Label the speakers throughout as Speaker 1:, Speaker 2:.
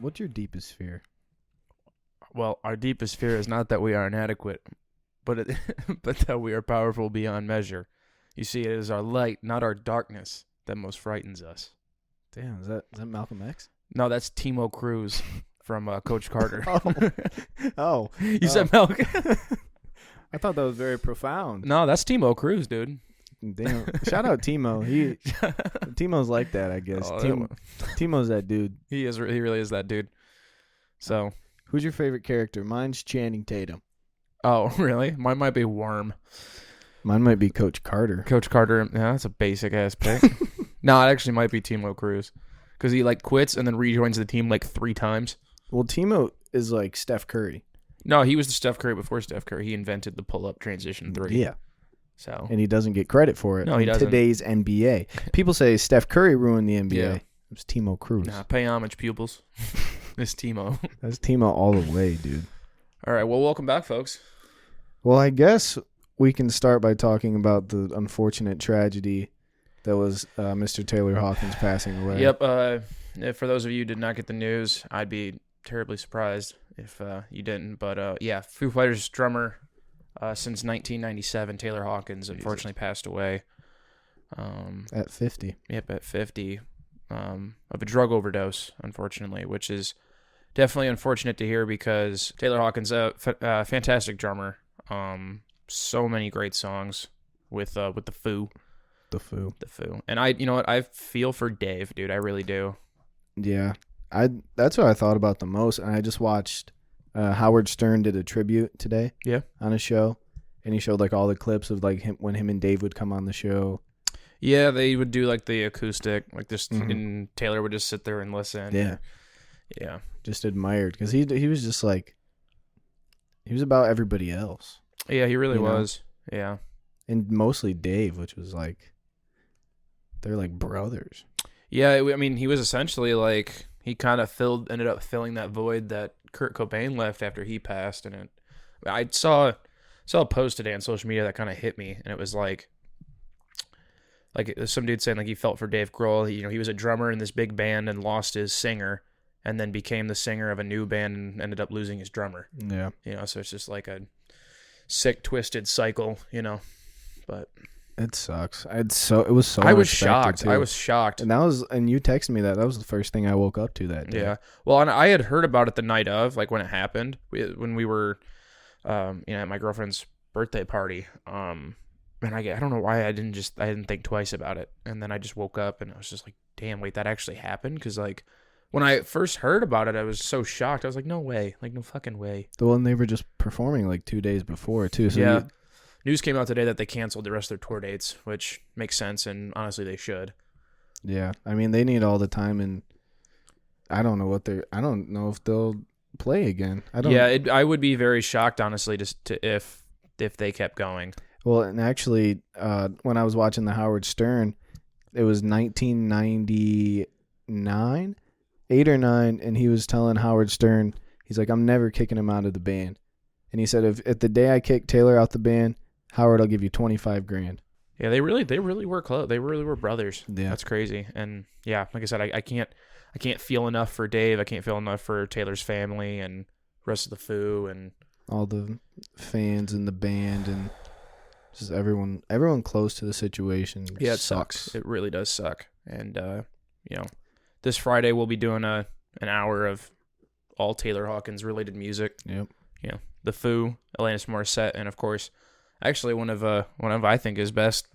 Speaker 1: What's your deepest fear?
Speaker 2: Well, our deepest fear is not that we are inadequate, but but that we are powerful beyond measure. You see, it is our light, not our darkness, that most frightens us.
Speaker 1: Damn, is that Malcolm X?
Speaker 2: No, that's Timo Cruz from Coach Carter.
Speaker 1: Oh.
Speaker 2: You said Malcolm.
Speaker 1: I thought that was very profound.
Speaker 2: No, that's Timo Cruz, dude.
Speaker 1: Damn. Shout out Timo. Timo's like that, I guess.
Speaker 2: Oh,
Speaker 1: Timo's that dude.
Speaker 2: He really is that dude. So,
Speaker 1: who's your favorite character? Mine's Channing Tatum.
Speaker 2: Oh, really? Mine might be Worm.
Speaker 1: Mine might be Coach Carter.
Speaker 2: Coach Carter, yeah, that's a basic ass pick. No, it actually might be Timo Cruz, because he like quits and then rejoins the team like 3 times.
Speaker 1: Well, Timo is like Steph Curry.
Speaker 2: No, he was the Steph Curry before Steph Curry. He invented the pull-up transition 3.
Speaker 1: Yeah.
Speaker 2: So.
Speaker 1: And he doesn't get credit for it.
Speaker 2: No, he doesn't.
Speaker 1: Today's NBA. People say Steph Curry ruined the NBA.
Speaker 2: Yeah.
Speaker 1: It was Timo Cruz.
Speaker 2: Nah, pay homage, pupils. It's Timo.
Speaker 1: That's Timo all the way, dude.
Speaker 2: All right, well, welcome back, folks.
Speaker 1: Well, I guess we can start by talking about the unfortunate tragedy that was Mr. Taylor Hawkins passing away.
Speaker 2: Yep. For those of you who did not get the news, I'd be terribly surprised if you didn't. But, yeah, Foo Fighters drummer since 1997, Taylor Hawkins, unfortunately passed away.
Speaker 1: At 50.
Speaker 2: Yep, at 50 of a drug overdose, unfortunately, which is definitely unfortunate to hear because Taylor Hawkins, a fantastic drummer. So many great songs with the Foo.
Speaker 1: The Foo.
Speaker 2: And you know what? I feel for Dave, dude. I really do.
Speaker 1: Yeah. That's what I thought about the most. And I just watched Howard Stern did a tribute today.
Speaker 2: Yeah.
Speaker 1: On a show. And he showed like all the clips of like when him and Dave would come on the show.
Speaker 2: Yeah, they would do like the acoustic, like this, and Taylor would just sit there and listen.
Speaker 1: Yeah.
Speaker 2: Yeah.
Speaker 1: Just admired because he was just like, he was about everybody else.
Speaker 2: Yeah, he really was.
Speaker 1: Know?
Speaker 2: Yeah.
Speaker 1: And mostly Dave, which was like, they're like brothers.
Speaker 2: Yeah, I mean, he was essentially like, he kind of ended up filling that void that Kurt Cobain left after he passed. And I saw a post today on social media that kind of hit me, and it was like some dude saying like he felt for Dave Grohl. He was a drummer in this big band and lost his singer, and then became the singer of a new band and ended up losing his drummer.
Speaker 1: Yeah.
Speaker 2: So it's just like a sick, twisted cycle, but
Speaker 1: it sucks. It was so
Speaker 2: I was shocked.
Speaker 1: Too.
Speaker 2: I was shocked.
Speaker 1: And you texted me that. That was the first thing I woke up to that day.
Speaker 2: Yeah. Well, and I had heard about it the night of, like when it happened, when we were, at my girlfriend's birthday party. And I don't know why I didn't think twice about it. And then I just woke up and I was just like, damn, wait, that actually happened? Because like when I first heard about it, I was so shocked. I was like, no way, like no fucking way.
Speaker 1: Well, and they were just performing like 2 days before too. So
Speaker 2: yeah. News came out today that they canceled the rest of their tour dates, which makes sense, and honestly, they should.
Speaker 1: Yeah, I mean, they need all the time, and I don't know if they'll play again.
Speaker 2: I would be very shocked, honestly, if they kept going.
Speaker 1: Well, and actually, when I was watching the Howard Stern, it was 1999, 8 or 9, and he was telling Howard Stern, he's like, I'm never kicking him out of the band. And he said, if the day I kick Taylor out the band, Howard, I'll give you $25,000.
Speaker 2: Yeah, they really were close. They really were brothers.
Speaker 1: Yeah,
Speaker 2: that's crazy. And yeah, like I said, I can't feel enough for Dave. I can't feel enough for Taylor's family and the rest of the Foo and
Speaker 1: all the fans and the band and just everyone close to the situation.
Speaker 2: Yeah, it sucks. It really does suck. And this Friday we'll be doing an hour of all Taylor Hawkins related music.
Speaker 1: Yep.
Speaker 2: The Foo, Alanis Morissette, and of course, actually one of I think his best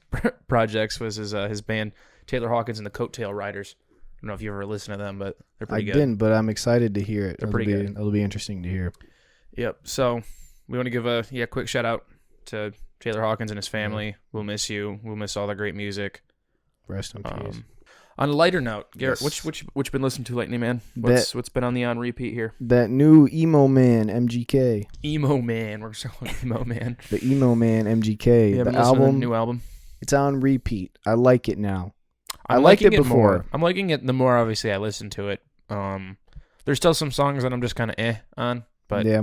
Speaker 2: projects was his band Taylor Hawkins and the Coattail Riders. I don't know if you ever listened to them, but they're pretty good.
Speaker 1: I didn't, but I'm excited to hear it.
Speaker 2: They're pretty good.
Speaker 1: It'll be interesting to hear.
Speaker 2: Yep. So we want to give a quick shout out to Taylor Hawkins and his family. Yeah. We'll miss you. We'll miss all the great music.
Speaker 1: Rest in peace.
Speaker 2: On a lighter note, Garrett,
Speaker 1: yes.
Speaker 2: which been listening to lately, man? What's been on the on repeat here?
Speaker 1: That new Emo Man MGK.
Speaker 2: Emo Man, we're so Emo Man.
Speaker 1: The Emo Man MGK.
Speaker 2: Yeah,
Speaker 1: the album,
Speaker 2: the new album.
Speaker 1: It's on repeat. I like it now. I
Speaker 2: liked
Speaker 1: it before.
Speaker 2: More. I'm liking it the more obviously I listen to it. There's still some songs that I'm just kind of on, but
Speaker 1: yeah.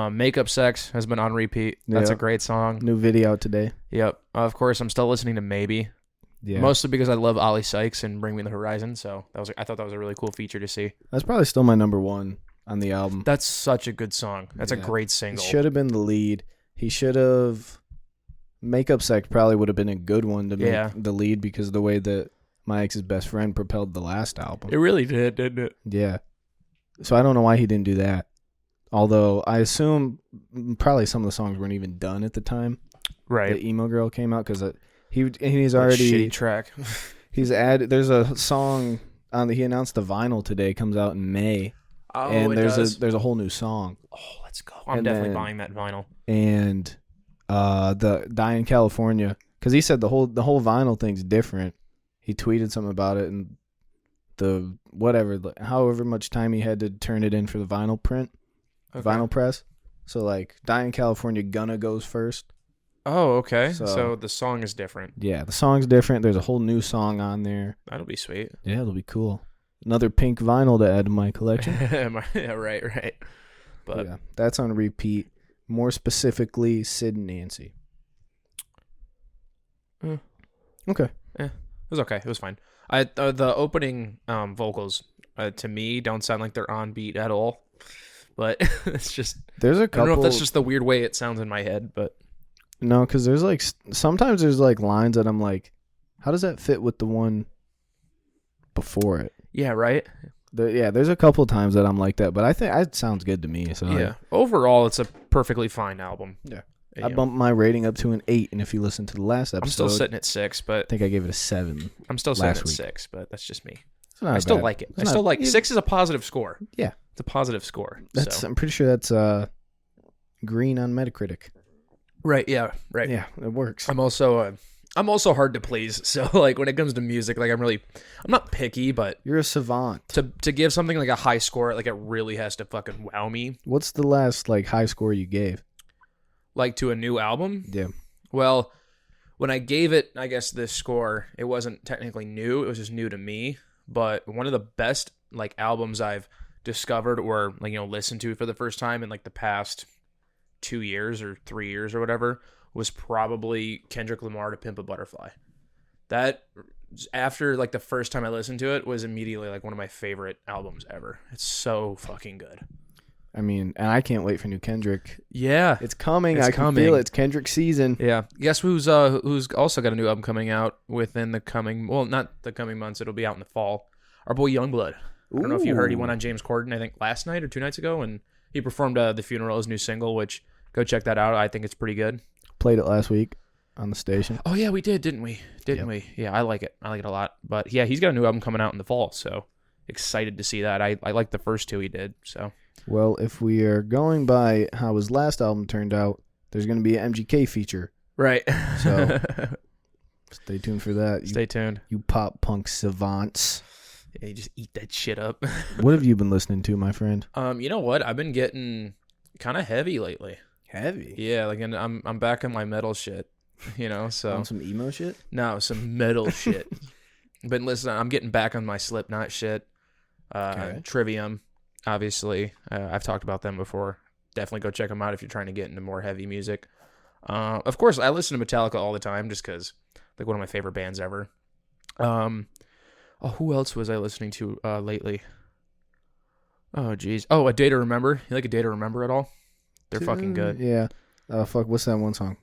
Speaker 2: Makeup Sex has been on repeat. That's a great song.
Speaker 1: New video out today.
Speaker 2: Yep. Of course, I'm still listening to Maybe.
Speaker 1: Yeah.
Speaker 2: Mostly because I love Ollie Sykes and Bring Me the Horizon. So I thought that was a really cool feature to see.
Speaker 1: That's probably still my number one on the album.
Speaker 2: That's such a good song. That's a great
Speaker 1: He
Speaker 2: single.
Speaker 1: should have been the lead. He should have. Makeup Sect probably would have been a good one to make the lead because of the way that My Ex's Best Friend propelled the last album.
Speaker 2: It really did, didn't it?
Speaker 1: Yeah. So I don't know why he didn't do that. Although I assume probably some of the songs weren't even done at the time.
Speaker 2: Right.
Speaker 1: The Emo Girl came out because he's already
Speaker 2: shitty track.
Speaker 1: He's added. There's a song on he announced the vinyl today comes out in May.
Speaker 2: Oh,
Speaker 1: and
Speaker 2: there's
Speaker 1: a whole new song.
Speaker 2: Oh, let's go. I'm definitely buying that vinyl.
Speaker 1: And the Die in California, because he said the whole vinyl thing's different. He tweeted something about it, and however much time he had to turn it in for the vinyl print, vinyl press. So like Die in California Gunna goes first.
Speaker 2: Oh, okay. So the song is different.
Speaker 1: Yeah, the song's different. There's a whole new song on there.
Speaker 2: That'll be sweet.
Speaker 1: Yeah, it'll be cool. Another pink vinyl to add to my collection.
Speaker 2: Yeah, right. But
Speaker 1: yeah, that's on repeat. More specifically, Sid and Nancy. Okay.
Speaker 2: It was okay. It was fine. The opening vocals to me don't sound like they're on beat at all. But it's just
Speaker 1: there's a couple.
Speaker 2: I don't know if that's just the weird way it sounds in my head, but
Speaker 1: no, because there's like sometimes there's like lines that I'm like, how does that fit with the one before it?
Speaker 2: Yeah, right.
Speaker 1: There's a couple times that I'm like that, but I think it sounds good to me. So
Speaker 2: yeah, overall, it's a perfectly fine album.
Speaker 1: Yeah, I bumped my rating up to an 8, and if you listen to the last episode,
Speaker 2: I'm still sitting at 6, but
Speaker 1: I think I gave it a 7.
Speaker 2: I'm still sitting at 6, but that's just me.
Speaker 1: I
Speaker 2: still like it. I still like it. 6 is a positive score.
Speaker 1: Yeah,
Speaker 2: it's a positive score.
Speaker 1: I'm pretty sure that's green on Metacritic.
Speaker 2: Right. Yeah. Right.
Speaker 1: Yeah, it works.
Speaker 2: I'm also hard to please. So like when it comes to music, like I'm not picky, but
Speaker 1: you're a savant.
Speaker 2: To give something like a high score, like it really has to fucking wow me.
Speaker 1: What's the last like high score you gave?
Speaker 2: Like to a new album?
Speaker 1: Yeah.
Speaker 2: Well, when I gave it, I guess this score, it wasn't technically new. It was just new to me. But one of the best like albums I've discovered or like listened to for the first time in like the past 2 years or 3 years or whatever was probably Kendrick Lamar to Pimp a Butterfly. That, after like the first time I listened to it, was immediately like one of my favorite albums ever. It's so fucking good.
Speaker 1: I mean, and I can't wait for new Kendrick.
Speaker 2: Yeah,
Speaker 1: it's coming. I can feel it. It's Kendrick season.
Speaker 2: Yeah. Guess who's also got a new album coming out within the coming, well, not the coming months. It'll be out in the fall. Our boy Youngblood. I don't know if you heard. He went on James Corden, I think last night or 2 nights ago, and he performed The Funeral, his new single, which go check that out. I think it's pretty good.
Speaker 1: Played it last week on the station.
Speaker 2: Oh yeah, we did, didn't we? We? Yeah, I like it. I like it a lot. But yeah, he's got a new album coming out in the fall, so excited to see that. I like the first 2 he did. So
Speaker 1: well, if we are going by how his last album turned out, there's going to be an MGK feature.
Speaker 2: Right.
Speaker 1: So stay tuned for that.
Speaker 2: Stay tuned.
Speaker 1: You pop punk savants.
Speaker 2: Yeah, you just eat that shit up.
Speaker 1: What have you been listening to, my friend?
Speaker 2: You know what? I've been getting kind of heavy lately.
Speaker 1: Heavy?
Speaker 2: Yeah, like I'm back on my metal shit, so.
Speaker 1: On some emo shit?
Speaker 2: No, some metal shit. But listen, I'm getting back on my Slipknot shit. Trivium, obviously. I've talked about them before. Definitely go check them out if you're trying to get into more heavy music. Of course, I listen to Metallica all the time just because, like, one of my favorite bands ever. Who else was I listening to lately? Oh, geez. Oh, A Day to Remember. You like A Day to Remember at all? They're fucking good.
Speaker 1: Yeah. What's that one song?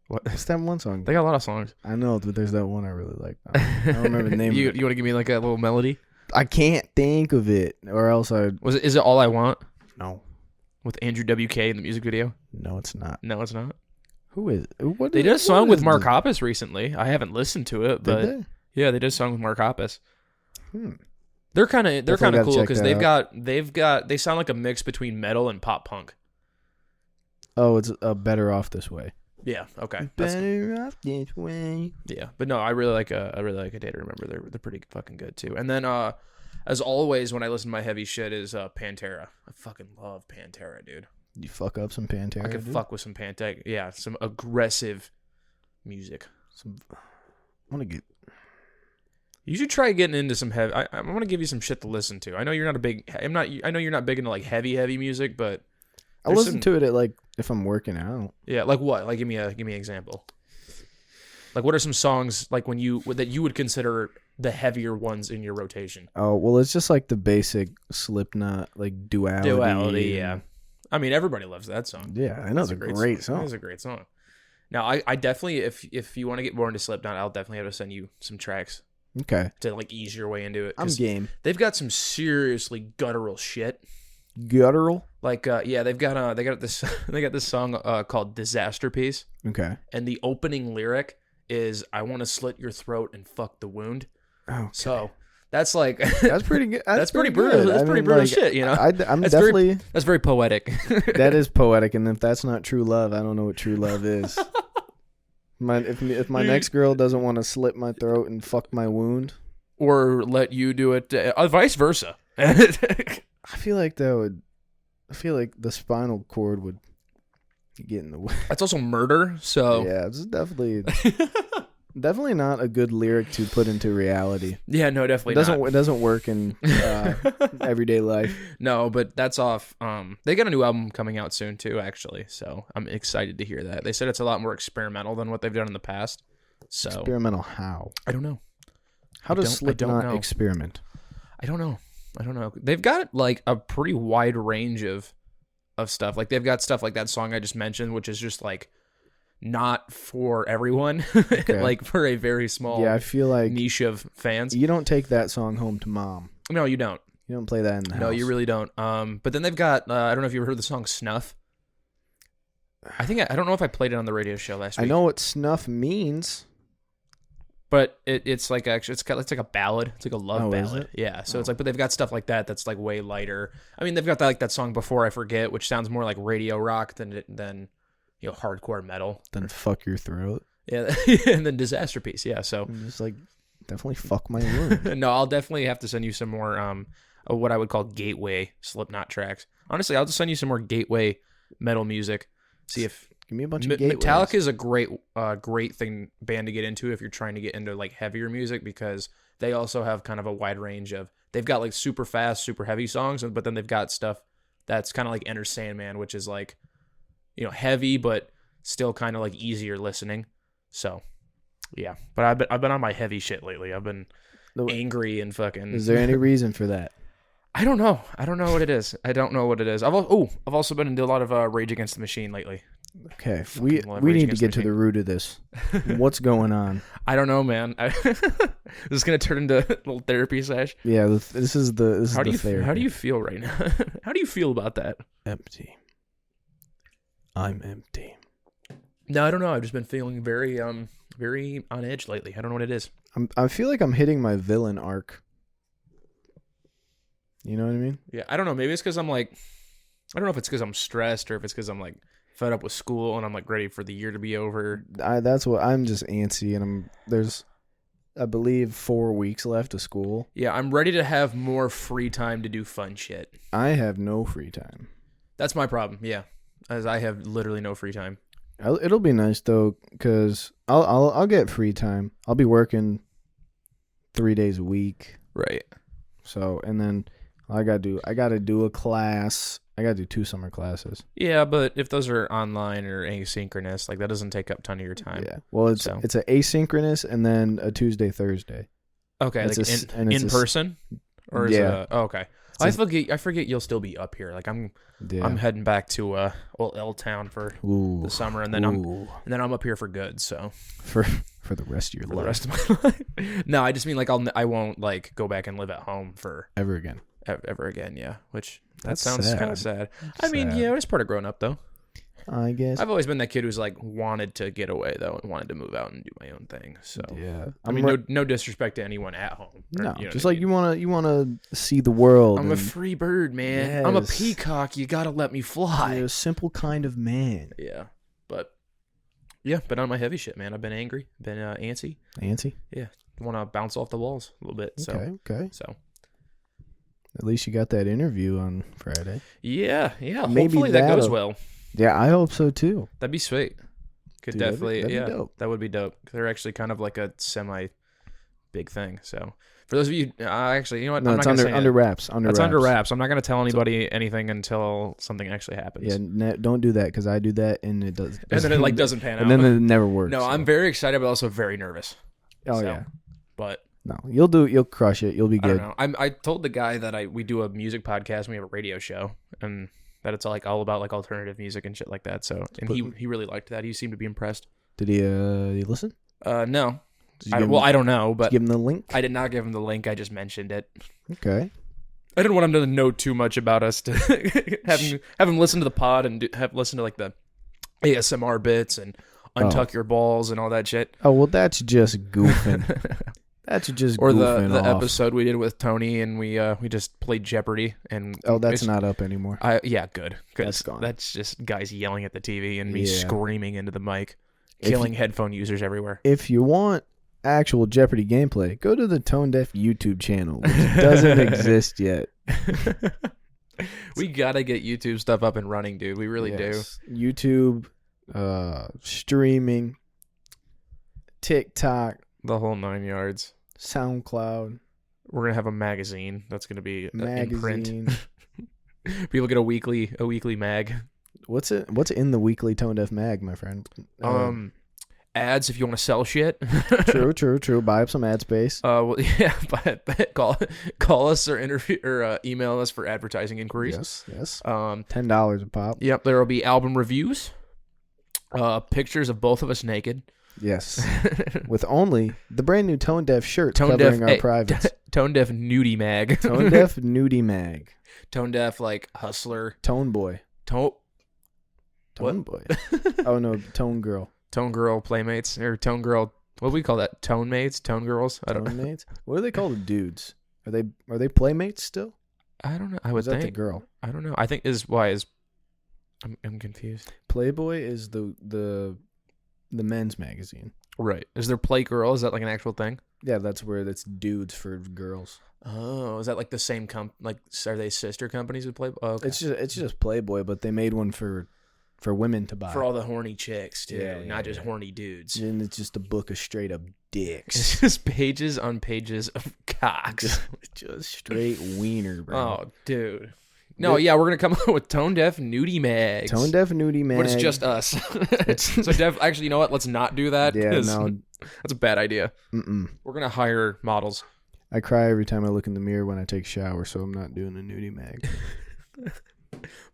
Speaker 2: What?
Speaker 1: What's that one song?
Speaker 2: They got a lot of songs.
Speaker 1: I know, but there's that one I really like. I don't remember the name
Speaker 2: you,
Speaker 1: of it.
Speaker 2: You want to give me like a little melody?
Speaker 1: I can't think of it, or else
Speaker 2: Is it All I Want?
Speaker 1: No.
Speaker 2: With Andrew WK in the music video?
Speaker 1: No, it's not.
Speaker 2: No, it's not.
Speaker 1: Who is it?
Speaker 2: They did a song with Mark Hoppus recently. I haven't listened to it, but
Speaker 1: did they?
Speaker 2: Yeah, they did a song with Mark Hoppus. They're kind of cool because they sound like a mix between metal and pop punk.
Speaker 1: Oh, it's Better Off This Way.
Speaker 2: Yeah. Okay.
Speaker 1: Better Off This Way.
Speaker 2: Yeah, but no, I really like A Day to Remember. They're pretty fucking good too. And then as always, when I listen to my heavy shit is Pantera. I fucking love Pantera, dude.
Speaker 1: You fuck up some Pantera.
Speaker 2: I could fuck with some Pantera. Yeah, some aggressive music.
Speaker 1: I want to get.
Speaker 2: You should try getting into some heavy. I want to give you some shit to listen to. I know you're not a big. I know you're not big into like heavy music, but
Speaker 1: I listen to it at like if I'm working out.
Speaker 2: Yeah, like what? Like give me an example. Like, what are some songs like that you would consider the heavier ones in your rotation?
Speaker 1: Oh, well, it's just like the basic Slipknot, like Duality.
Speaker 2: Duality, yeah. I mean, everybody loves that song.
Speaker 1: Yeah, I know. It's a great song.
Speaker 2: It's a great song. Now, I definitely, if you want to get more into Slipknot, I'll definitely have to send you some tracks.
Speaker 1: Okay.
Speaker 2: To like ease your way into it.
Speaker 1: I'm game.
Speaker 2: They've got some seriously guttural shit.
Speaker 1: Guttural?
Speaker 2: Like, yeah, they got this song called Disaster Piece.
Speaker 1: Okay.
Speaker 2: And the opening lyric is, "I want to slit your throat and fuck the wound."
Speaker 1: Okay.
Speaker 2: So that's like
Speaker 1: that's pretty good.
Speaker 2: That's pretty brutal. That's pretty brutal shit. You know,
Speaker 1: I'm definitely
Speaker 2: that's very poetic.
Speaker 1: That is poetic, and if that's not true love, I don't know what true love is. If my next girl doesn't want to slit my throat and fuck my wound,
Speaker 2: or let you do it, vice versa.
Speaker 1: I feel like the spinal cord would get in the way.
Speaker 2: That's also murder. So
Speaker 1: yeah, it's definitely not a good lyric to put into reality.
Speaker 2: Yeah, no, definitely
Speaker 1: It doesn't work in everyday life.
Speaker 2: No, but that's off. They got a new album coming out soon too, actually. So I'm excited to hear that. They said it's a lot more experimental than what they've done in the past. So
Speaker 1: experimental how?
Speaker 2: I don't know.
Speaker 1: How does Slipknot experiment?
Speaker 2: I don't know. They've got like a pretty wide range of stuff. Like they've got stuff like that song I just mentioned, which is just like not for everyone. Okay. Like for a very small
Speaker 1: I feel like
Speaker 2: niche of fans.
Speaker 1: You don't take that song home to mom.
Speaker 2: No, you don't.
Speaker 1: You don't play that in the house.
Speaker 2: No, you really don't. But then they've got I don't know if you ever heard the song Snuff. I don't know if I played it on the radio show last week.
Speaker 1: I know what snuff means.
Speaker 2: But it's like actually it's like a ballad. It's like a love ballad. Yeah. So it's like, but they've got stuff like that that's like way lighter. I mean, they've got that song Before I Forget, which sounds more like radio rock than hardcore metal.
Speaker 1: Then Fuck Your Throat.
Speaker 2: Yeah, and then Disaster Piece. Yeah. So
Speaker 1: just like definitely fuck my wound.
Speaker 2: No, I'll definitely have to send you some more of what I would call gateway Slipknot tracks. Honestly, I'll just send you some more gateway metal music. See if.
Speaker 1: Give me a bunch of gateways.
Speaker 2: Metallica is a great band to get into if you're trying to get into like heavier music, because they also have kind of a wide range of. They've got like super fast, super heavy songs, but then they've got stuff that's kind of like Enter Sandman, which is like, heavy but still kind of like easier listening. So, yeah. But I've been on my heavy shit lately. I've been angry and fucking.
Speaker 1: Is there any reason for that?
Speaker 2: I don't know. I don't know what it is. I've also been into a lot of Rage Against the Machine lately.
Speaker 1: Okay, we need to get to the root of this. What's going on?
Speaker 2: I don't know, man. This is gonna turn into a little therapy sesh.
Speaker 1: Yeah, this is the therapy.
Speaker 2: How do you feel right now? How do you feel about that?
Speaker 1: Empty. I'm empty.
Speaker 2: No, I don't know. I've just been feeling very on edge lately. I don't know what it is.
Speaker 1: I feel like I'm hitting my villain arc. You know what I mean?
Speaker 2: Yeah, I don't know. Maybe it's because I'm like, I don't know if it's because I'm stressed or if it's because I'm like fed up with school and I'm like ready for the year to be over.
Speaker 1: That's what I'm just antsy, and there's, I believe, 4 weeks left of school.
Speaker 2: Yeah, I'm ready to have more free time to do fun shit.
Speaker 1: I have no free time.
Speaker 2: That's my problem. Yeah, as I have literally no free time.
Speaker 1: It'll be nice though, because I'll get free time. I'll be working 3 days a week.
Speaker 2: Right.
Speaker 1: So, and then I gotta do a class. I gotta do 2 summer classes.
Speaker 2: Yeah, but if those are online or asynchronous, like that doesn't take up a ton of your time.
Speaker 1: Yeah. Well, it's an asynchronous and then a Tuesday, Thursday.
Speaker 2: Okay, like in person, or is okay. I forget you'll still be up here. Like I'm heading back to old L Town for the summer, and then I'm up here for good. So
Speaker 1: for the rest of your life.
Speaker 2: The rest of my life. No, I just mean like I won't like go back and live at home for
Speaker 1: ever again.
Speaker 2: Yeah. Which
Speaker 1: that
Speaker 2: sounds kind of sad. I mean, yeah, it's part of growing up though.
Speaker 1: I guess
Speaker 2: I've always been that kid who's like wanted to get away though and wanted to move out and do my own thing. So
Speaker 1: yeah,
Speaker 2: I mean, no disrespect to anyone at home.
Speaker 1: No, just like you wanna see the world.
Speaker 2: I'm a free bird, man. Yes. I'm a peacock. You gotta let me fly.
Speaker 1: You're a simple kind of man.
Speaker 2: Yeah, but been on my heavy shit, man. I've been angry, been antsy.
Speaker 1: Antsy?
Speaker 2: Yeah, want to bounce off the walls a little bit. So
Speaker 1: okay.
Speaker 2: So
Speaker 1: at least you got that interview on Friday.
Speaker 2: Yeah. Maybe hopefully that goes well.
Speaker 1: Yeah, I hope so too.
Speaker 2: That'd be sweet. Could definitely, that'd be dope. That would be dope. They're actually kind of like a big thing. So for those of you, actually, you know what?
Speaker 1: No,
Speaker 2: I'm
Speaker 1: it's
Speaker 2: not gonna say
Speaker 1: under
Speaker 2: it.
Speaker 1: wraps.
Speaker 2: It's under wraps. I'm not going to tell anybody anything until something actually happens.
Speaker 1: Yeah, don't do that because I do that and it does.
Speaker 2: And then it doesn't pan out.
Speaker 1: And then it never works.
Speaker 2: No,
Speaker 1: so.
Speaker 2: I'm very excited, but also very nervous.
Speaker 1: Oh yeah.
Speaker 2: But
Speaker 1: no, you'll crush it. You'll be good.
Speaker 2: I don't know. I told the guy that we do a music podcast and we have a radio show and that it's all about like alternative music and shit like that. So and he really liked that. He seemed to be impressed.
Speaker 1: Did he listen?
Speaker 2: No.
Speaker 1: I
Speaker 2: don't know, but
Speaker 1: give him the link.
Speaker 2: I did not give him the link. I just mentioned it.
Speaker 1: Okay.
Speaker 2: I didn't want him to know too much about us to have him listen to the pod and listen to like the ASMR bits and untuck your balls and all that shit.
Speaker 1: Oh well, that's just goofing. That's just
Speaker 2: or
Speaker 1: goofing
Speaker 2: the
Speaker 1: off.
Speaker 2: episode we did with Tony and we just played Jeopardy and
Speaker 1: that's not up anymore.
Speaker 2: Good.
Speaker 1: That's gone.
Speaker 2: That's just guys yelling at the TV and me screaming into the mic, killing headphone users everywhere.
Speaker 1: If you want actual Jeopardy gameplay, go to the Tone Deaf YouTube channel, which doesn't exist yet.
Speaker 2: We gotta get YouTube stuff up and running, dude. We really do.
Speaker 1: YouTube, streaming, TikTok,
Speaker 2: the whole 9 yards.
Speaker 1: SoundCloud.
Speaker 2: We're gonna have a magazine that's gonna be in print. People get a weekly mag.
Speaker 1: What's in the weekly Tone Deaf mag, my friend?
Speaker 2: Ads if you want to sell shit.
Speaker 1: True. Buy up some ad space.
Speaker 2: Well, yeah. Call us or interview or email us for advertising inquiries.
Speaker 1: Yes. $10 a pop.
Speaker 2: Yep. There will be album reviews. Pictures of both of us naked.
Speaker 1: Yes. With only the brand new Tone Deaf shirt covering our privates.
Speaker 2: Tone Deaf nudie mag.
Speaker 1: Tone Deaf nudie mag.
Speaker 2: Tone Deaf like hustler.
Speaker 1: Tone boy.
Speaker 2: Tone
Speaker 1: boy. Oh no, Tone girl.
Speaker 2: Tone girl playmates or Tone girl. What do we call that? Tone mates? Tone girls? I don't know.
Speaker 1: Mates? What do they call the dudes? Are they playmates still?
Speaker 2: I don't know. I would think
Speaker 1: the girl.
Speaker 2: I don't know. I think I'm confused.
Speaker 1: Playboy is the men's magazine.
Speaker 2: Right. Is there Playgirl? Is that like an actual thing?
Speaker 1: Yeah, that's dudes for girls.
Speaker 2: Oh, is that like the same are they sister companies with Playboy? Oh, okay.
Speaker 1: It's just Playboy, but they made one for women to buy.
Speaker 2: For all the horny chicks, too.
Speaker 1: Yeah,
Speaker 2: not just horny dudes.
Speaker 1: And it's just a book of straight up dicks.
Speaker 2: It's just pages on pages of cocks.
Speaker 1: Just straight wiener, bro.
Speaker 2: Oh, dude. No, yeah, we're going to come up with Tone Deaf nudie mags.
Speaker 1: Tone Deaf nudie mag.
Speaker 2: But it's just us. Actually, you know what? Let's not do that.
Speaker 1: Yeah, no.
Speaker 2: That's a bad idea.
Speaker 1: Mm-mm.
Speaker 2: We're going to hire models.
Speaker 1: I cry every time I look in the mirror when I take a shower, so I'm not doing a nudie mag.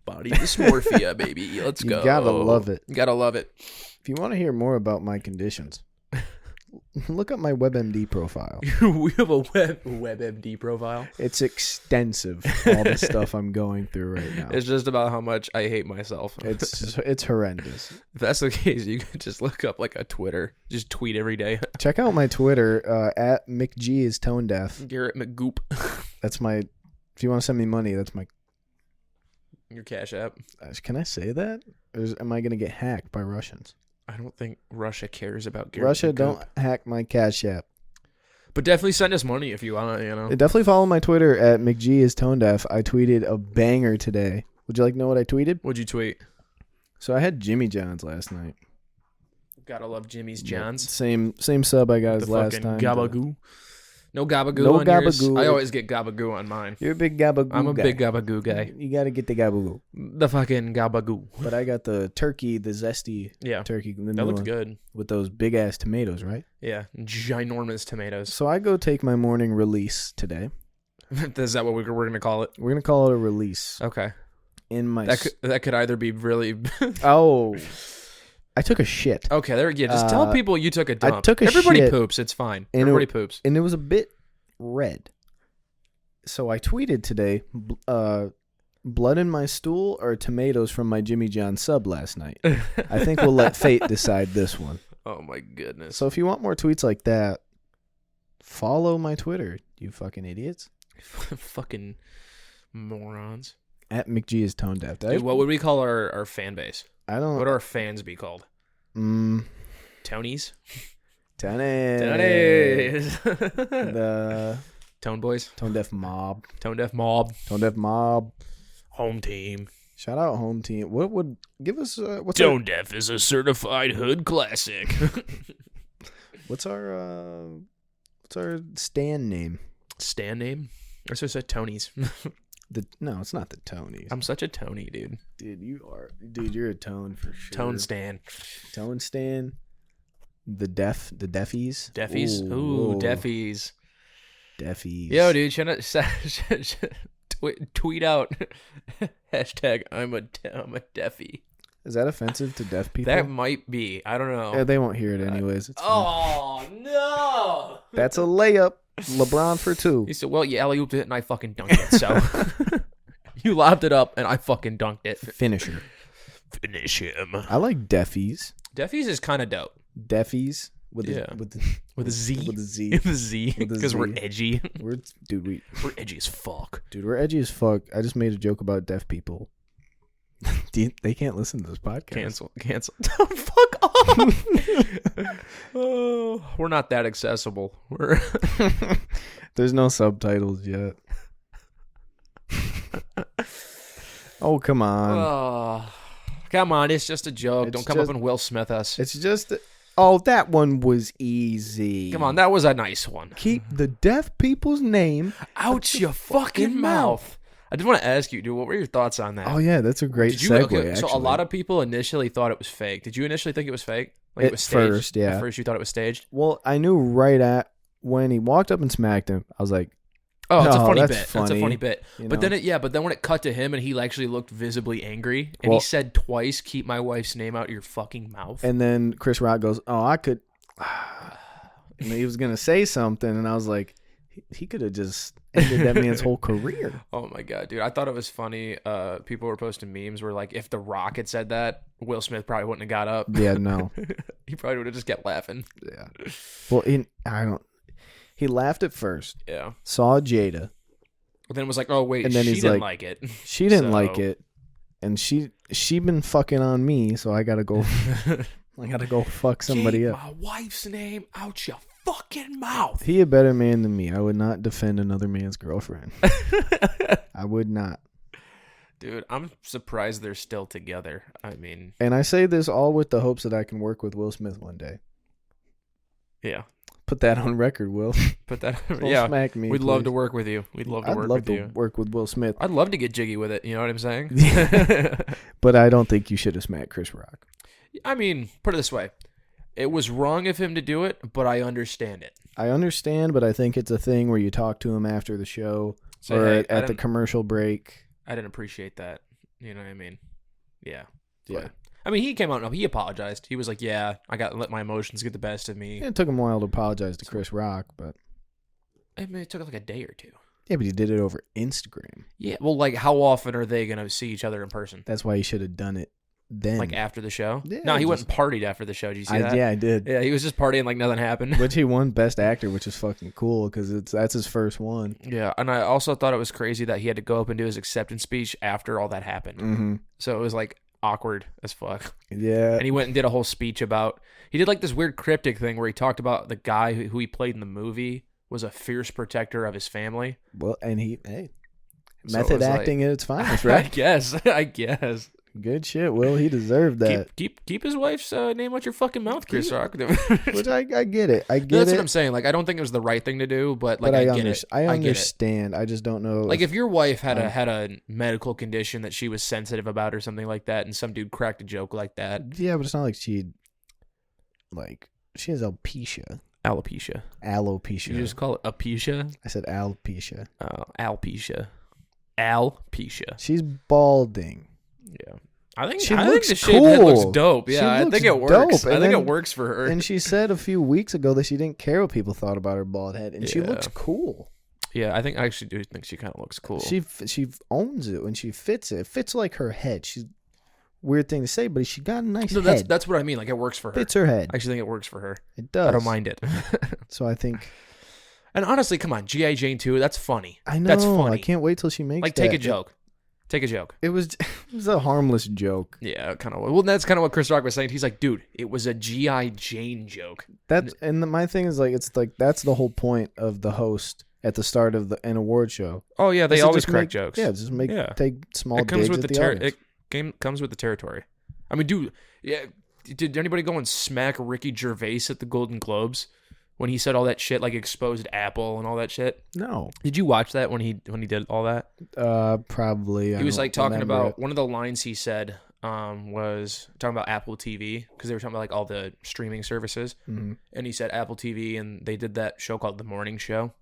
Speaker 2: Body dysmorphia, baby. Let's go.
Speaker 1: You gotta love it.
Speaker 2: Gotta love it.
Speaker 1: If you want to hear more about my conditions, look up my WebMD profile.
Speaker 2: We have a WebMD profile.
Speaker 1: It's extensive, all the stuff I'm going through right now.
Speaker 2: It's just about how much I hate myself.
Speaker 1: It's horrendous.
Speaker 2: If that's the case, you could just look up like a Twitter. Just tweet every day.
Speaker 1: Check out my Twitter, at McG is Tone Deaf.
Speaker 2: Garrett McGoop.
Speaker 1: That's my, if you want to send me money, that's my...
Speaker 2: Your Cash App.
Speaker 1: Can I say that? Or am I going to get hacked by Russians?
Speaker 2: I don't think Russia cares about Garrett
Speaker 1: Russia,
Speaker 2: McGoop.
Speaker 1: don't hack my Cash App.
Speaker 2: But definitely send us money if you want,
Speaker 1: Definitely follow my Twitter at McG is Tone Deaf. I tweeted a banger today. Would you like to know what I tweeted?
Speaker 2: What'd you tweet?
Speaker 1: So I had Jimmy John's last night.
Speaker 2: Gotta love Jimmy's John's.
Speaker 1: Same sub I got as last time.
Speaker 2: Gabagoo. No gabagoo
Speaker 1: no
Speaker 2: on
Speaker 1: gabagoo.
Speaker 2: yours. I always get gabagoo on mine.
Speaker 1: You're a big gabagoo
Speaker 2: I'm a
Speaker 1: guy.
Speaker 2: big gabagoo guy.
Speaker 1: You got to get the gabagoo.
Speaker 2: The fucking gabagoo.
Speaker 1: But I got the turkey, the zesty turkey.
Speaker 2: That looks good.
Speaker 1: With those big ass tomatoes, right?
Speaker 2: Yeah, ginormous tomatoes.
Speaker 1: So I go take my morning release today.
Speaker 2: Is that what we're going to call it?
Speaker 1: We're going to call it a release.
Speaker 2: Okay.
Speaker 1: In my
Speaker 2: that could either be really...
Speaker 1: Oh... I took a shit.
Speaker 2: Okay, there. Yeah, just tell people you took a dump.
Speaker 1: I took a
Speaker 2: Everybody
Speaker 1: shit.
Speaker 2: poops. It's fine.
Speaker 1: And
Speaker 2: Everybody poops.
Speaker 1: And it was a bit red. So I tweeted today, blood in my stool or tomatoes from my Jimmy John sub last night. I think we'll let fate decide this one.
Speaker 2: Oh my goodness.
Speaker 1: So if you want more tweets like that, follow my Twitter, you fucking idiots.
Speaker 2: Fucking morons.
Speaker 1: At McG is Tone Deaf.
Speaker 2: Dude, what would we call our fan base?
Speaker 1: I don't.
Speaker 2: What would our fans be called? Tonys?
Speaker 1: Tonys. The
Speaker 2: Tone Boys?
Speaker 1: Tone Deaf Mob.
Speaker 2: Tone Deaf Mob.
Speaker 1: Tone Deaf Mob.
Speaker 2: Home Team.
Speaker 1: Shout out Home Team. What would give us? What's
Speaker 2: Tone Deaf is a certified hood classic.
Speaker 1: What's our What's our stand name?
Speaker 2: Stan name? I just said Tony's.
Speaker 1: No, it's not the Tonys.
Speaker 2: I'm such a Tony, dude.
Speaker 1: Dude, you're a Tone for sure.
Speaker 2: Tone Stan.
Speaker 1: Tone Stan. The Defies.
Speaker 2: Defies? Ooh, Defies.
Speaker 1: Defies.
Speaker 2: Yo, dude, tweet out hashtag I'm a Defy.
Speaker 1: Is that offensive to deaf people?
Speaker 2: That might be. I don't know.
Speaker 1: Yeah, they won't hear it anyways. It's fine.
Speaker 2: No!
Speaker 1: That's a layup. LeBron for 2.
Speaker 2: He said, well, you alley-ooped it and I fucking dunked it, so. You lobbed it up and I fucking dunked it.
Speaker 1: Finisher.
Speaker 2: Finish him.
Speaker 1: I like Defies.
Speaker 2: Defies is kind of dope.
Speaker 1: Defies with
Speaker 2: Yeah.
Speaker 1: with
Speaker 2: With a Z.
Speaker 1: with a Z.
Speaker 2: With a Z.
Speaker 1: With a
Speaker 2: Because
Speaker 1: Z.
Speaker 2: we're edgy.
Speaker 1: We're
Speaker 2: We're edgy as fuck.
Speaker 1: we're edgy as fuck. I just made a joke about deaf people. They can't listen to this podcast.
Speaker 2: Cancel. Fuck off. Oh, we're not that accessible. We're
Speaker 1: There's no subtitles yet. Oh, come on.
Speaker 2: Come on, it's just a joke.
Speaker 1: It's
Speaker 2: Don't come
Speaker 1: just-
Speaker 2: up and Will Smith us.
Speaker 1: It's just... Oh, that one was easy.
Speaker 2: Come on, that was a nice one.
Speaker 1: Keep the deaf people's name.
Speaker 2: Out your fucking mouth. I just want to ask you, dude, what were your thoughts on that?
Speaker 1: Oh, yeah, that's a great segue, actually.
Speaker 2: So a lot of people initially thought it was fake. Did you initially think it was fake? Like
Speaker 1: At
Speaker 2: it was staged?
Speaker 1: first, yeah.
Speaker 2: At first you thought it was staged?
Speaker 1: Well, I knew right at when he walked up and smacked him, I was like,
Speaker 2: Oh, it's a
Speaker 1: No,
Speaker 2: funny
Speaker 1: that's
Speaker 2: bit. That's a
Speaker 1: funny,
Speaker 2: funny bit.
Speaker 1: you
Speaker 2: But
Speaker 1: know?
Speaker 2: then when it cut to him and he actually looked visibly angry and
Speaker 1: Well-
Speaker 2: he said twice, "Keep my wife's name out your fucking mouth."
Speaker 1: and then Chris Rock goes, "Oh, I could," and he was gonna say something, and I was like, he could have just ended that man's whole career.
Speaker 2: Oh my god, dude! I thought it was funny. People were posting memes where like, if The Rock had said that, Will Smith probably wouldn't have got up.
Speaker 1: Yeah, no,
Speaker 2: He probably would have just kept laughing.
Speaker 1: yeah. Well, he laughed at first,
Speaker 2: Yeah.
Speaker 1: saw Jada,
Speaker 2: But then was like, "Oh wait,
Speaker 1: And then
Speaker 2: she
Speaker 1: he's
Speaker 2: didn't
Speaker 1: like-
Speaker 2: like it."
Speaker 1: she didn't
Speaker 2: So-
Speaker 1: like it, and she been fucking on me, so I gotta go. I gotta go fuck somebody
Speaker 2: Keep
Speaker 1: up.
Speaker 2: my wife's name out your fucking mouth.
Speaker 1: He a better man than me. I would not defend another man's girlfriend. I would not.
Speaker 2: Dude, I'm surprised they're still together. I mean,
Speaker 1: And I say this all with the hopes that I can work with Will Smith one day.
Speaker 2: yeah.
Speaker 1: Put that on record, Will.
Speaker 2: Put that.
Speaker 1: Don't
Speaker 2: Yeah.
Speaker 1: smack me.
Speaker 2: We'd love
Speaker 1: please.
Speaker 2: to work with you. We'd love to
Speaker 1: I'd
Speaker 2: work
Speaker 1: love
Speaker 2: with
Speaker 1: to
Speaker 2: you.
Speaker 1: work with Will Smith,
Speaker 2: I'd love to get jiggy with it. You know what I'm saying?
Speaker 1: but I don't think you should have smacked Chris Rock.
Speaker 2: I mean, put it this way. It was wrong of him to do it, but I understand it.
Speaker 1: I understand, but I think it's a thing where you talk to him after the show
Speaker 2: Say,
Speaker 1: or
Speaker 2: hey,
Speaker 1: at the commercial break.
Speaker 2: I didn't appreciate that. You know what I mean? Yeah.
Speaker 1: Yeah.
Speaker 2: But, I mean, he came out and he apologized. He was like, yeah, I got to let my emotions get the best of me.
Speaker 1: It took him a while to apologize to Chris Rock, but
Speaker 2: I mean, it took like a day or two.
Speaker 1: yeah, but he did it over Instagram.
Speaker 2: Yeah. Well, like, how often are they going to see each other in person?
Speaker 1: That's why he should have done it then.
Speaker 2: Like after the show?
Speaker 1: Yeah,
Speaker 2: No, he went
Speaker 1: just-
Speaker 2: and partied after the show. Did you see that?
Speaker 1: Yeah, I did.
Speaker 2: Yeah, he was just partying like nothing happened.
Speaker 1: Which he won Best Actor, which is fucking cool because that's his first one.
Speaker 2: Yeah, and I also thought it was crazy that he had to go up and do his acceptance speech after all that happened.
Speaker 1: Mm-hmm.
Speaker 2: So it was like awkward as fuck.
Speaker 1: Yeah.
Speaker 2: And he went and did a whole speech about. He did like this weird cryptic thing where he talked about the guy who he played in the movie was a fierce protector of his family.
Speaker 1: Well, and hey,
Speaker 2: So it
Speaker 1: method
Speaker 2: was like-
Speaker 1: acting at its finest,
Speaker 2: I
Speaker 1: right?
Speaker 2: guess.
Speaker 1: Good shit, Will. He deserved that.
Speaker 2: Keep his wife's name out your fucking mouth, Chris Rock.
Speaker 1: Which I get it. I get
Speaker 2: That's
Speaker 1: it.
Speaker 2: what I'm saying. Like, I don't think it was the right thing to do, but like,
Speaker 1: But
Speaker 2: I get it.
Speaker 1: I
Speaker 2: get it.
Speaker 1: understand. I just don't know.
Speaker 2: Like if your wife had a medical condition that she was sensitive about or something like that, and some dude cracked a joke like that.
Speaker 1: Yeah, but it's not like she has alopecia.
Speaker 2: Alopecia. You just call it apecia?
Speaker 1: I said alopecia.
Speaker 2: Alopecia. Alopecia.
Speaker 1: She's balding.
Speaker 2: Yeah. I think
Speaker 1: She
Speaker 2: the
Speaker 1: looks
Speaker 2: shaved head looks
Speaker 1: cool.
Speaker 2: dope.
Speaker 1: She
Speaker 2: Yeah, I
Speaker 1: looks
Speaker 2: think it works.
Speaker 1: dope.
Speaker 2: I
Speaker 1: And
Speaker 2: think
Speaker 1: then-
Speaker 2: it works for her.
Speaker 1: And she said a few weeks ago that she didn't care what people thought about her bald head, and she
Speaker 2: Yeah.
Speaker 1: looks cool.
Speaker 2: Yeah, I actually do think she kind of looks cool.
Speaker 1: She owns it when she fits it. It fits like her head. She's weird thing to say, but she got a nice
Speaker 2: No,
Speaker 1: head.
Speaker 2: that's what I mean. Like it works for her.
Speaker 1: Fits her head.
Speaker 2: I actually think it works for her.
Speaker 1: It does.
Speaker 2: I don't mind it.
Speaker 1: So I think
Speaker 2: And honestly, come on, G.I. Jane 2, that's funny.
Speaker 1: I know.
Speaker 2: That's funny.
Speaker 1: I can't wait till she makes
Speaker 2: Like,
Speaker 1: that.
Speaker 2: take a joke. Take a joke.
Speaker 1: It was a harmless joke.
Speaker 2: Yeah, kind of. Well, that's kind of what Chris Rock was saying. He's like, dude, it was a G.I. Jane joke.
Speaker 1: My thing is it's like that's the whole point of the host at the start of an award show.
Speaker 2: Oh, yeah, they
Speaker 1: Is to
Speaker 2: always
Speaker 1: just
Speaker 2: crack
Speaker 1: make-
Speaker 2: jokes.
Speaker 1: Yeah, just take small
Speaker 2: It comes
Speaker 1: digs
Speaker 2: with
Speaker 1: at
Speaker 2: the
Speaker 1: the audience.
Speaker 2: comes with the territory. I mean, dude, yeah, did anybody go and smack Ricky Gervais at the Golden Globes when he said all that shit, like exposed Apple and all that shit?
Speaker 1: No.
Speaker 2: Did you watch that when he did all that?
Speaker 1: Probably.
Speaker 2: He was like talking
Speaker 1: remember
Speaker 2: about
Speaker 1: it.
Speaker 2: one of the lines he said was talking about Apple TV because they were talking about like all the streaming services,
Speaker 1: Mhm.
Speaker 2: and he said Apple TV, and they did that show called The Morning Show,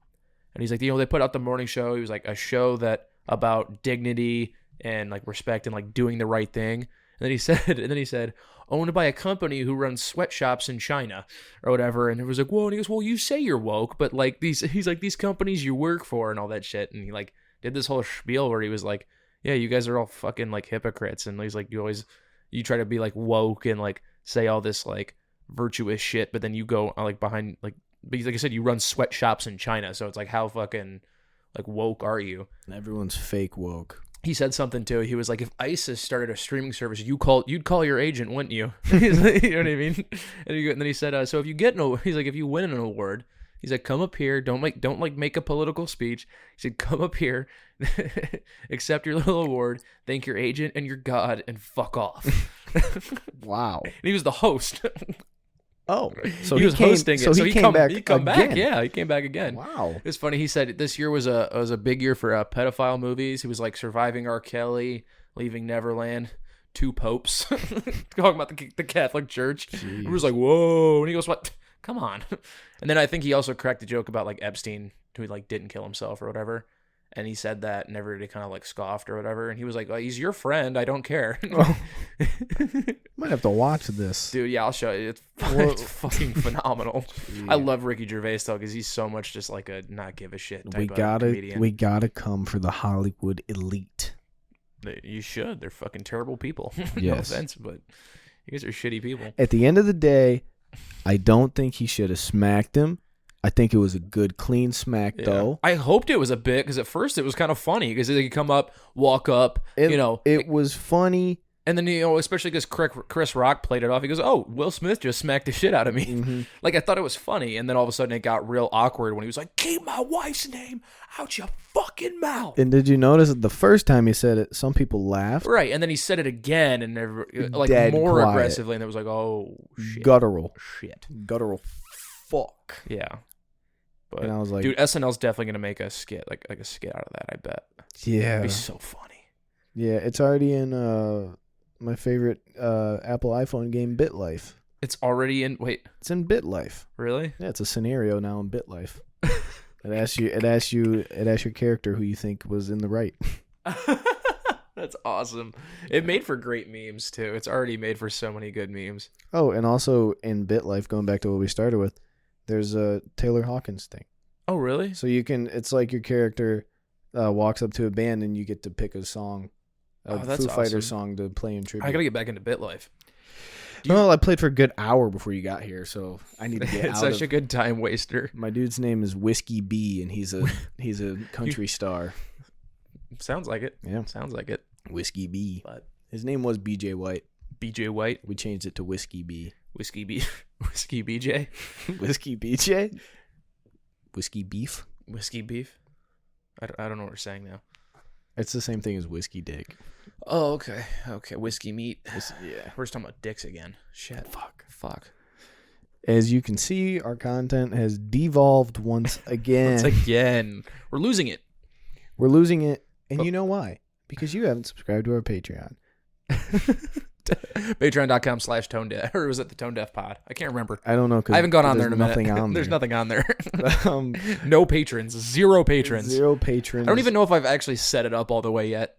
Speaker 2: and he's like, they put out The Morning Show. He was like a show that about dignity and like respect and like doing the right thing. And then he said, owned by a company who runs sweatshops in China or whatever. And it was like, whoa. And he goes, well, you say you're woke, but like he's like, these companies you work for and all that shit. And he like did this whole spiel where he was like, yeah, you guys are all fucking like hypocrites. And he's like, you try to be like woke and like say all this like virtuous shit, but then you go like behind like, but like I said, you run sweatshops in China. So it's like, how fucking like woke are you?
Speaker 1: Everyone's fake woke.
Speaker 2: He said something too. He was like, if ISIS started a streaming service, you'd call your agent, wouldn't you? He's like, you know what I mean? And then he said, so if you he's like, if you win an award, he's like, come up here, don't make a political speech. He said, come up here, accept your little award, thank your agent and your God, and fuck off.
Speaker 1: Wow.
Speaker 2: And he was the host.
Speaker 1: Oh, so
Speaker 2: he was hosting it. So he came back. He came back.
Speaker 1: again.
Speaker 2: Yeah, he came back again.
Speaker 1: Wow.
Speaker 2: It's funny. He said this year was a big year for pedophile movies. He was like Surviving R. Kelly, Leaving Neverland, Two Popes, talking about the Catholic Church.
Speaker 1: Jeez.
Speaker 2: It was like, whoa. And he goes, what? Come on. And then I think he also cracked a joke about like Epstein, who like didn't kill himself or whatever. And he said that, and everybody kind of like scoffed or whatever. And he was like, well, he's your friend. I don't care.
Speaker 1: Oh. Might have to watch this.
Speaker 2: Dude, yeah, I'll show you. It's fucking phenomenal. I love Ricky Gervais though, because he's so much just like a not give a shit type of comedian.
Speaker 1: We gotta come for the Hollywood elite.
Speaker 2: You should. They're fucking terrible people. No
Speaker 1: Yes.
Speaker 2: offense, but you guys are shitty people.
Speaker 1: At the end of the day, I don't think he should have smacked him. I think it was a good, clean smack, though.
Speaker 2: I hoped it was a bit, because at first it was kind of funny, because they could come up, walk up,
Speaker 1: It was funny.
Speaker 2: And then, especially because Chris Rock played it off. He goes, oh, Will Smith just smacked the shit out of me.
Speaker 1: Mm-hmm.
Speaker 2: Like, I thought it was funny. And then all of a sudden it got real awkward when he was like, keep my wife's name out your fucking mouth.
Speaker 1: And did you notice that the first time he said it, some people laughed?
Speaker 2: Right. And then he said it again, and like
Speaker 1: Dead
Speaker 2: more
Speaker 1: quiet.
Speaker 2: aggressively. And it was like, oh, shit.
Speaker 1: Guttural.
Speaker 2: Shit.
Speaker 1: Guttural fuck.
Speaker 2: Yeah. But,
Speaker 1: And I was like,
Speaker 2: dude, SNL's definitely going to make a skit, like a skit out of that, I bet.
Speaker 1: yeah.
Speaker 2: It'd be so funny.
Speaker 1: Yeah, it's already in my favorite Apple iPhone game, Bitlife.
Speaker 2: It's already in. Wait,
Speaker 1: It's in Bitlife.
Speaker 2: really?
Speaker 1: Yeah, it's a scenario now in Bitlife. It asks your character who you think was in the right.
Speaker 2: That's awesome. It made for great memes too. It's already made for so many good memes.
Speaker 1: Oh, and also in Bitlife, going back to what we started with, there's a Taylor Hawkins thing.
Speaker 2: Oh, really?
Speaker 1: So you can, it's like your character walks up to a band and you get to pick a song, a
Speaker 2: that's
Speaker 1: Foo Fighters
Speaker 2: awesome.
Speaker 1: song to play in tribute.
Speaker 2: I gotta get back into Bitlife.
Speaker 1: Well, I played for a good hour before you got here, so I need to get
Speaker 2: It's
Speaker 1: out
Speaker 2: such
Speaker 1: of.
Speaker 2: a good time waster.
Speaker 1: My dude's name is Whiskey B, and he's a country star.
Speaker 2: Sounds like it.
Speaker 1: Yeah,
Speaker 2: Sounds like it.
Speaker 1: Whiskey B.
Speaker 2: But
Speaker 1: His name was BJ White.
Speaker 2: BJ White,
Speaker 1: We changed it to Whiskey B.
Speaker 2: Whiskey BJ,
Speaker 1: Whiskey BJ. Whiskey Beef.
Speaker 2: Whiskey Beef. I don't know what we're saying now.
Speaker 1: It's the same thing as Whiskey Dick.
Speaker 2: Oh, okay. Whiskey meat.
Speaker 1: Yeah.
Speaker 2: We're just talking about dicks again. Shit. Fuck.
Speaker 1: As you can see, our content has devolved once again.
Speaker 2: Once again. We're losing it.
Speaker 1: We're losing it, and you know why? Because you haven't subscribed to our Patreon.
Speaker 2: Patreon.com/tone deaf, or was it the Tone Deaf Pod? I can't remember.
Speaker 1: I don't know.
Speaker 2: I haven't gone on there in a minute.
Speaker 1: Nothing on
Speaker 2: There's
Speaker 1: there.
Speaker 2: nothing on there.
Speaker 1: Um,
Speaker 2: No patrons. Zero patrons.
Speaker 1: Zero patrons.
Speaker 2: I don't even know if I've actually set it up all the way yet.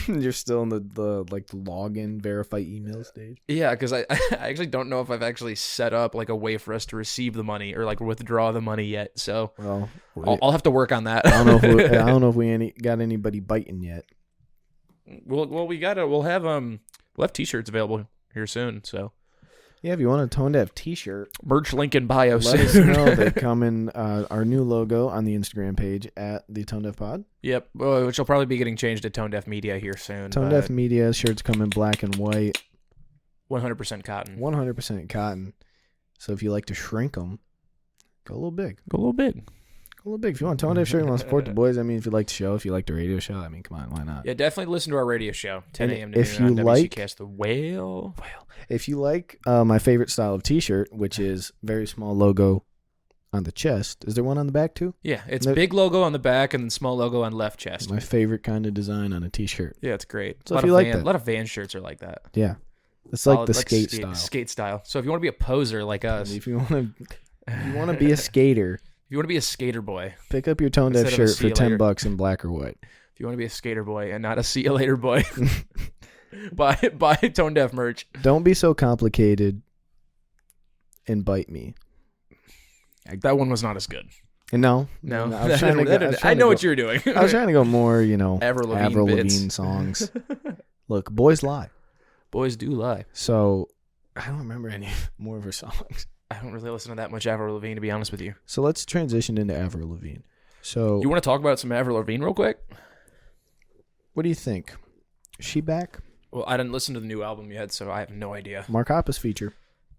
Speaker 1: You're still in the login verify email stage.
Speaker 2: Yeah, because I actually don't know if I've actually set up like a way for us to receive the money or like withdraw the money yet. So
Speaker 1: Well,
Speaker 2: I'll have to work on that.
Speaker 1: I don't know if we got anybody biting yet.
Speaker 2: We'll have t-shirts available here soon. So
Speaker 1: Yeah, if you want a Tone Deaf T-shirt,
Speaker 2: merch link in bio
Speaker 1: let us
Speaker 2: soon.
Speaker 1: know. They come in our new logo on the Instagram page at the Tone Deaf Pod.
Speaker 2: Yep, which will probably be getting changed to Tone Deaf Media here soon.
Speaker 1: Tone Deaf Media shirts come in black and white,
Speaker 2: 100% cotton.
Speaker 1: 100% cotton. So if you like to shrink them, go a little big.
Speaker 2: Go a little big.
Speaker 1: Go a little big. If you want a Tone Deaf shirt, you want to support the boys. I mean, if you like the show, if you like the radio show, I mean, come on, why not?
Speaker 2: Yeah, definitely listen to our radio show, 10
Speaker 1: And
Speaker 2: a.m. to
Speaker 1: if
Speaker 2: noon
Speaker 1: you
Speaker 2: on
Speaker 1: like-
Speaker 2: WCCast The Whale.
Speaker 1: If you like my favorite style of T-shirt, which is very small logo, on the chest. Is there one on the back too?
Speaker 2: Yeah, it's big logo on the back and then small logo on left chest.
Speaker 1: My favorite kind of design on a t-shirt.
Speaker 2: Yeah, it's great.
Speaker 1: So if you like that.
Speaker 2: A lot of van shirts are like that.
Speaker 1: Yeah. It's like the skate style.
Speaker 2: Skate style. So if you want to be a poser like us.
Speaker 1: If you want to be a skater.
Speaker 2: If you want to be a skater boy.
Speaker 1: Pick up your Tone Deaf shirt for $10 in black or white.
Speaker 2: If you want to be a skater boy and not a see you later boy. buy Tone Deaf merch.
Speaker 1: Don't be so complicated and bite me.
Speaker 2: That one was not as good.
Speaker 1: No.
Speaker 2: I know what you're doing.
Speaker 1: I was trying to go more,
Speaker 2: Avril
Speaker 1: Lavigne songs. Look, boys lie.
Speaker 2: Boys do lie.
Speaker 1: So, I don't remember any more of her songs.
Speaker 2: I don't really listen to that much Avril Lavigne, to be honest with you.
Speaker 1: So, let's transition into Avril Lavigne. So,
Speaker 2: you want to talk about some Avril Lavigne real quick?
Speaker 1: What do you think? Is she back?
Speaker 2: Well, I didn't listen to the new album yet, so I have no idea.
Speaker 1: Mark Hoppus feature.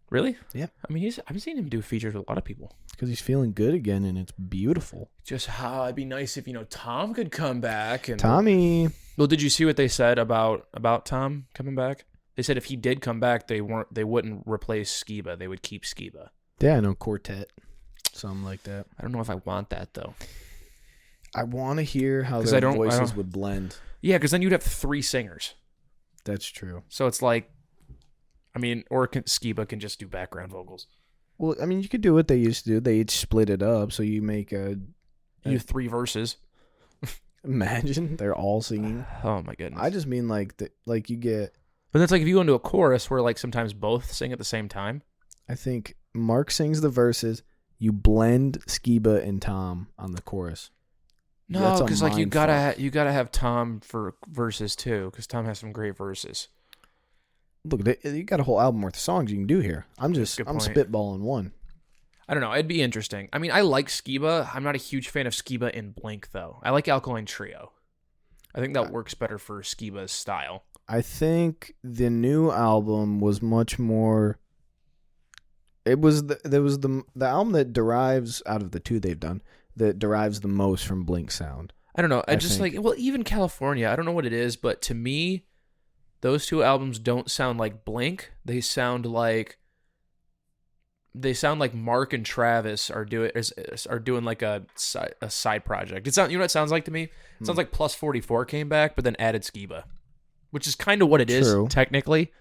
Speaker 2: Really?
Speaker 1: Yeah.
Speaker 2: I mean, I've seen him do features with a lot of people.
Speaker 1: Because he's feeling good again, and it's beautiful.
Speaker 2: Just how it'd be nice if Tom could come back. And
Speaker 1: Tommy.
Speaker 2: Well, did you see what they said about Tom coming back? They said if he did come back, they wouldn't replace Skiba. They would keep Skiba.
Speaker 1: Yeah, I know, quartet, something like that.
Speaker 2: I don't know if I want that though.
Speaker 1: I want to hear how their voices would blend.
Speaker 2: Yeah, because then you'd have 3 singers.
Speaker 1: That's true.
Speaker 2: So it's like, Skiba can just do background vocals.
Speaker 1: Well, I mean, you could do what they used to do. They each split it up, so you make
Speaker 2: you do 3 verses.
Speaker 1: Imagine they're all singing.
Speaker 2: Oh my goodness!
Speaker 1: I just mean like you get.
Speaker 2: But that's like if you go into a chorus where like sometimes both sing at the same time.
Speaker 1: I think Mark sings the verses. You blend Skiba and Tom on the chorus.
Speaker 2: No, because like you gotta have Tom for verses too, because Tom has some great verses.
Speaker 1: Look, you got a whole album worth of songs you can do here. I'm spitballing one.
Speaker 2: I don't know. It'd be interesting. I mean, I like Skiba. I'm not a huge fan of Skiba in Blink though. I like Alkaline Trio. I think that works better for Skiba's style.
Speaker 1: I think the new album was much more. It was the album that derives out of the 2 they've done that derives the most from Blink sound.
Speaker 2: I don't know. Even California. I don't know what it is, but to me, those 2 albums don't sound like Blink. They sound like Mark and Travis are doing like a side project. You know what it sounds like to me? It sounds like Plus 44 came back, but then added Skiba, which is kind of what it is technically.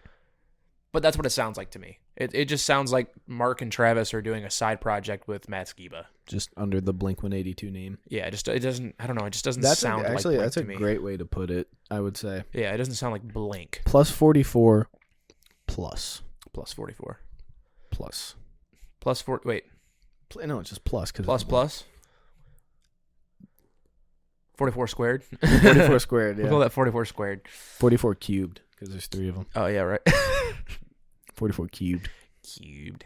Speaker 2: But that's what it sounds like to me. It just sounds like Mark and Travis are doing a side project with Matt Skiba.
Speaker 1: Just under the Blink-182 name.
Speaker 2: Yeah, it doesn't, I don't know, it just doesn't sound like Blink
Speaker 1: that's
Speaker 2: to
Speaker 1: a
Speaker 2: me.
Speaker 1: great way to put it, I would say.
Speaker 2: Yeah, it doesn't sound like Blink.
Speaker 1: Plus 44 plus.
Speaker 2: Plus 44.
Speaker 1: Plus.
Speaker 2: Plus 4, wait.
Speaker 1: No, it's just plus.
Speaker 2: Plus? 44 squared?
Speaker 1: 44 squared, yeah.
Speaker 2: We'll call that 44 squared.
Speaker 1: 44 cubed, because there's 3 of them.
Speaker 2: Oh, yeah, right.
Speaker 1: 44 cubed.
Speaker 2: Cubed.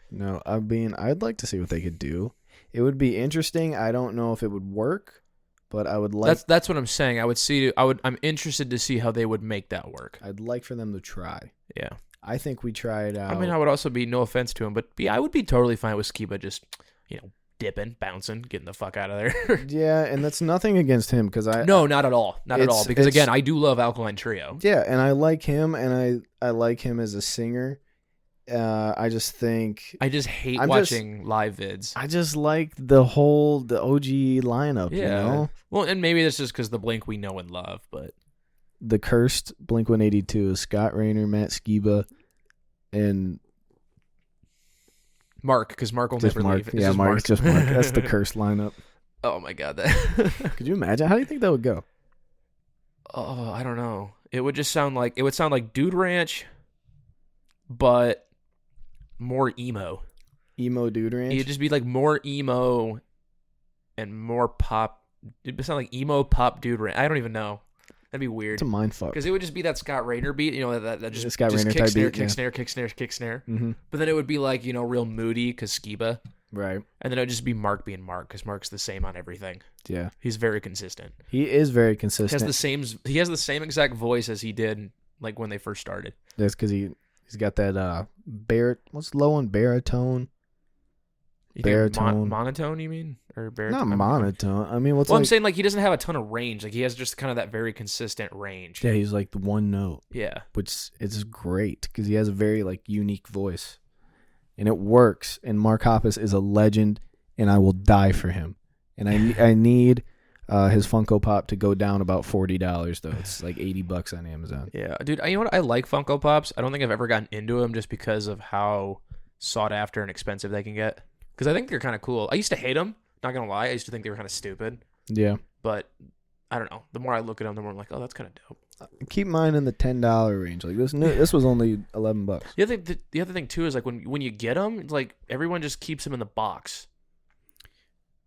Speaker 1: No, I mean, I'd like to see what they could do. It would be interesting. I don't know if it would work, but I would like.
Speaker 2: That's what I'm saying. I'm interested to see how they would make that work.
Speaker 1: I'd like for them to try.
Speaker 2: Yeah.
Speaker 1: I think we tried out.
Speaker 2: I mean, I would also be, no offense to him, but I would be totally fine with Skiba just, dipping, bouncing, getting the fuck out of there.
Speaker 1: Yeah, and that's nothing against him because
Speaker 2: No, not at all. Not at all. Because again, I do love Alkaline Trio.
Speaker 1: Yeah, and I like him, and I like him as a singer. I just hate
Speaker 2: watching live vids.
Speaker 1: I just like the OG lineup,
Speaker 2: Yeah. Well, and maybe that's just because the Blink we know and love, but
Speaker 1: the cursed Blink-182 is Scott Raynor, Matt Skiba, and
Speaker 2: Mark, because Mark will never leave.
Speaker 1: Yeah, Mark. Just Mark. That's the cursed lineup.
Speaker 2: Oh my god,
Speaker 1: Could you imagine? How do you think that would go?
Speaker 2: Oh, I don't know. It would sound like Dude Ranch, but more emo.
Speaker 1: Emo Dude Ranch?
Speaker 2: It'd just be like more emo and more pop. It'd sound like emo pop Dude Ranch. I don't even know. That'd be weird.
Speaker 1: It's a mindfuck.
Speaker 2: Because it would just be that Scott Raynor beat, that just
Speaker 1: Scott Raynor
Speaker 2: kick
Speaker 1: type
Speaker 2: snare,
Speaker 1: beat,
Speaker 2: kick snare, kick snare, kick snare.
Speaker 1: Mm-hmm.
Speaker 2: But then it would be like, real moody because Skiba.
Speaker 1: Right.
Speaker 2: And then it would just be Mark being Mark because Mark's the same on everything.
Speaker 1: Yeah.
Speaker 2: He's very consistent.
Speaker 1: He is very consistent.
Speaker 2: He has the same exact voice as he did like when they first started.
Speaker 1: That's because he's got that what's low on baritone?
Speaker 2: Baritone. Monotone, you mean? Or baritone?
Speaker 1: Not monotone. I mean,
Speaker 2: I'm saying like he doesn't have a ton of range. Like he has just kind of that very consistent range.
Speaker 1: Yeah, he's like the one note.
Speaker 2: Yeah.
Speaker 1: Which is great because he has a very like unique voice. and it works. And Mark Hoppus is a legend, and I will die for him. And I need his Funko Pop to go down about $40 though. It's like $80 on Amazon.
Speaker 2: Yeah, dude. You know what? I like Funko Pops. I don't think I've ever gotten into them just because of how sought after and expensive they can get. Because I think they're kind of cool. I used to hate them. Not gonna lie, I used to think they were kind of stupid.
Speaker 1: Yeah.
Speaker 2: But I don't know. The more I look at them, the more I'm like, oh, that's kind of dope.
Speaker 1: Keep mine in the $10 range. Like this was only $11.
Speaker 2: The other thing too is like when you get them, it's like everyone just keeps them in the box.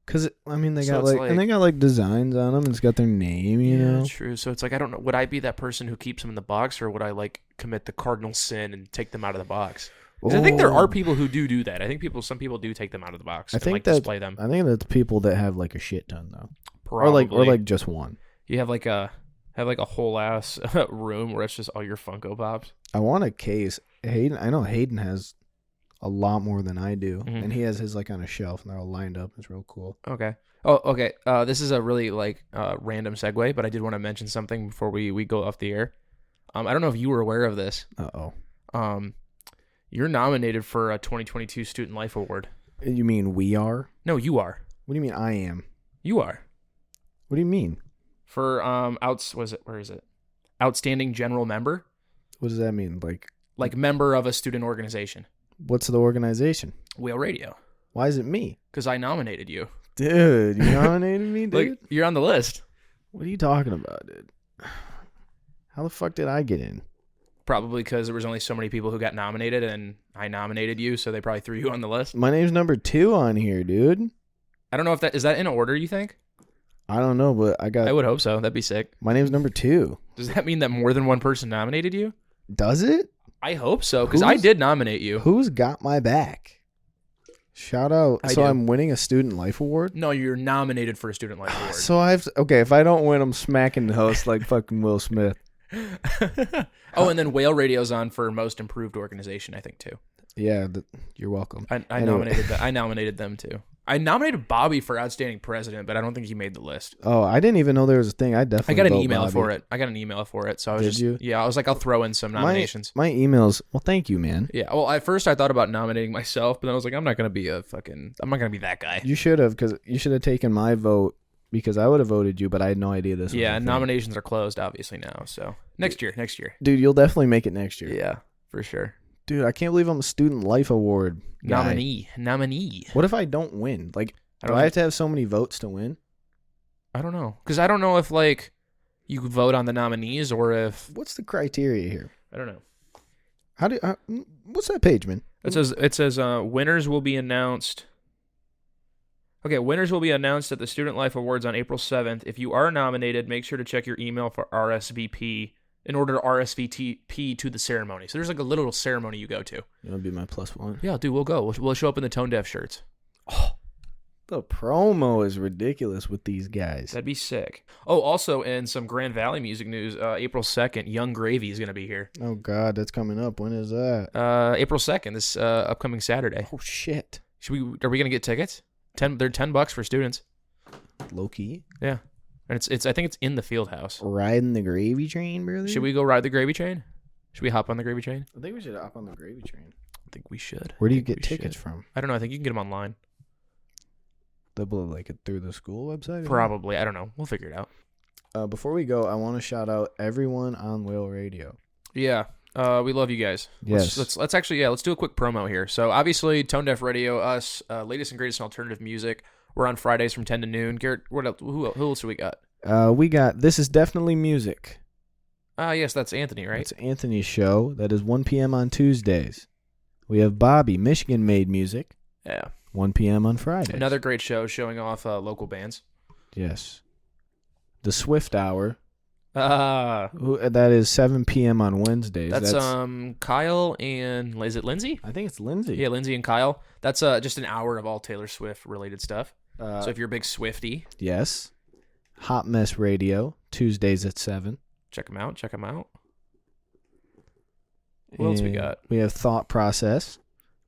Speaker 1: Cause I mean they
Speaker 2: So
Speaker 1: got
Speaker 2: it's
Speaker 1: and they got like designs on them. It's got their name, you know.
Speaker 2: True. So it's like I don't know. Would I be that person who keeps them in the box, or would I like commit the cardinal sin and take them out of the box? Because I think there are people who do that. I think some people do take them out of the box. Display them.
Speaker 1: I think that's people that have like a shit ton though,
Speaker 2: Probably.
Speaker 1: or like just one.
Speaker 2: You have like a whole ass room where it's just all your Funko Pops.
Speaker 1: I want a case. I know Hayden has a lot more than I do, and he has his like on a shelf, and they're all lined up. It's real cool.
Speaker 2: Okay. Oh, okay. This is a really like random segue, but I did want to mention something before we go off the air. I don't know if you were aware of this. You're nominated for a 2022 Student Life Award.
Speaker 1: You mean we are?
Speaker 2: No, you are.
Speaker 1: What do you mean I am?
Speaker 2: You are.
Speaker 1: What do you mean?
Speaker 2: For where is it? Outstanding General Member.
Speaker 1: What does that mean?
Speaker 2: Like member of a student organization.
Speaker 1: What's the organization?
Speaker 2: Whale Radio.
Speaker 1: Why is it me?
Speaker 2: Because I nominated you.
Speaker 1: Dude, you nominated me, dude?
Speaker 2: Like, you're on the list.
Speaker 1: What are you talking about, dude? How the fuck did I get in?
Speaker 2: Probably because there was only so many people who got nominated, and I nominated you, so they probably threw you on the list.
Speaker 1: My name's number 2 on here, dude.
Speaker 2: I don't know if is that in order, you think?
Speaker 1: I don't know, but
Speaker 2: I would hope so. That'd be sick.
Speaker 1: My name's number 2.
Speaker 2: Does that mean that more than one person nominated you?
Speaker 1: Does it?
Speaker 2: I hope so, because I did nominate you.
Speaker 1: Who's got my back? Shout out. I'm winning a Student Life Award?
Speaker 2: No, you're nominated for a Student Life Award.
Speaker 1: So if I don't win, I'm smacking the host like fucking Will Smith.
Speaker 2: Oh, and then Whale Radio's on for Most Improved Organization, I think, too.
Speaker 1: Yeah, you're welcome.
Speaker 2: I nominated them, too. I nominated Bobby for Outstanding President, but I don't think he made the list.
Speaker 1: Oh, I didn't even know there was a thing. I got
Speaker 2: an email for it. So I was Yeah, I was like, I'll throw in some nominations.
Speaker 1: My emails. Well, thank you, man.
Speaker 2: Yeah. Well, at first I thought about nominating myself, but then I was like, I'm not gonna be that guy.
Speaker 1: You should have, because you should have taken my vote, because I would have voted you, but I had no idea this.
Speaker 2: Yeah, nominations are closed obviously now. So next year.
Speaker 1: Dude, you'll definitely make it next year.
Speaker 2: Yeah, for sure.
Speaker 1: Dude, I can't believe I'm a Student Life Award guy.
Speaker 2: Nominee.
Speaker 1: What if I don't win? Like, do I have to have so many votes to win?
Speaker 2: I don't know. Because I don't know if, like, you could vote on the nominees or if...
Speaker 1: What's the criteria here?
Speaker 2: I don't know.
Speaker 1: What's that page, man?
Speaker 2: It says winners will be announced... Okay, winners will be announced at the Student Life Awards on April 7th. If you are nominated, make sure to check your email for RSVP in order to RSVP to the ceremony. So there's like a little ceremony you go to.
Speaker 1: That'll be my +1.
Speaker 2: Yeah, dude, we'll go. We'll show up in the Tone Deaf shirts.
Speaker 1: Oh, the promo is ridiculous with these guys.
Speaker 2: That'd be sick. Oh, also in some Grand Valley music news, April 2nd, Young Gravy is going to be here.
Speaker 1: Oh, God, that's coming up. When is that?
Speaker 2: April 2nd, this upcoming Saturday.
Speaker 1: Oh, shit.
Speaker 2: Are we going to get tickets? They're $10 for students.
Speaker 1: Low key?
Speaker 2: Yeah. And I think it's in the field house.
Speaker 1: Riding the gravy train, brother?
Speaker 2: Should we go ride the gravy train? Should we hop on the gravy train?
Speaker 1: I think we should hop on the gravy train.
Speaker 2: I think we should.
Speaker 1: Where do you get tickets from?
Speaker 2: I don't know. I think you can get them online.
Speaker 1: Through the school website?
Speaker 2: Probably. I don't know. We'll figure it out.
Speaker 1: Before we go, I want to shout out everyone on Whale Radio.
Speaker 2: Yeah. We love you guys.
Speaker 1: Yes.
Speaker 2: Let's do a quick promo here. So obviously, Tone Deaf Radio, us, latest and greatest in alternative music. We're on Fridays from 10 to noon. Garrett, what else? Who else do we got?
Speaker 1: We got This Is Definitely Music.
Speaker 2: Yes, that's Anthony, right?
Speaker 1: It's Anthony's show. That is 1 p.m. on Tuesdays. We have Bobby, Michigan-made music.
Speaker 2: Yeah.
Speaker 1: 1 p.m. on Fridays.
Speaker 2: Another great show showing off local bands.
Speaker 1: Yes. The Swift Hour.
Speaker 2: That
Speaker 1: is 7 p.m. on Wednesdays.
Speaker 2: That's Kyle and is it Lindsay?
Speaker 1: I think it's Lindsay.
Speaker 2: Yeah, Lindsay and Kyle. That's just an hour of all Taylor Swift related stuff. So if you're a big Swiftie,
Speaker 1: yes. Hot Mess Radio, Tuesdays at 7.
Speaker 2: Check them out. What else we got?
Speaker 1: We have Thought Process,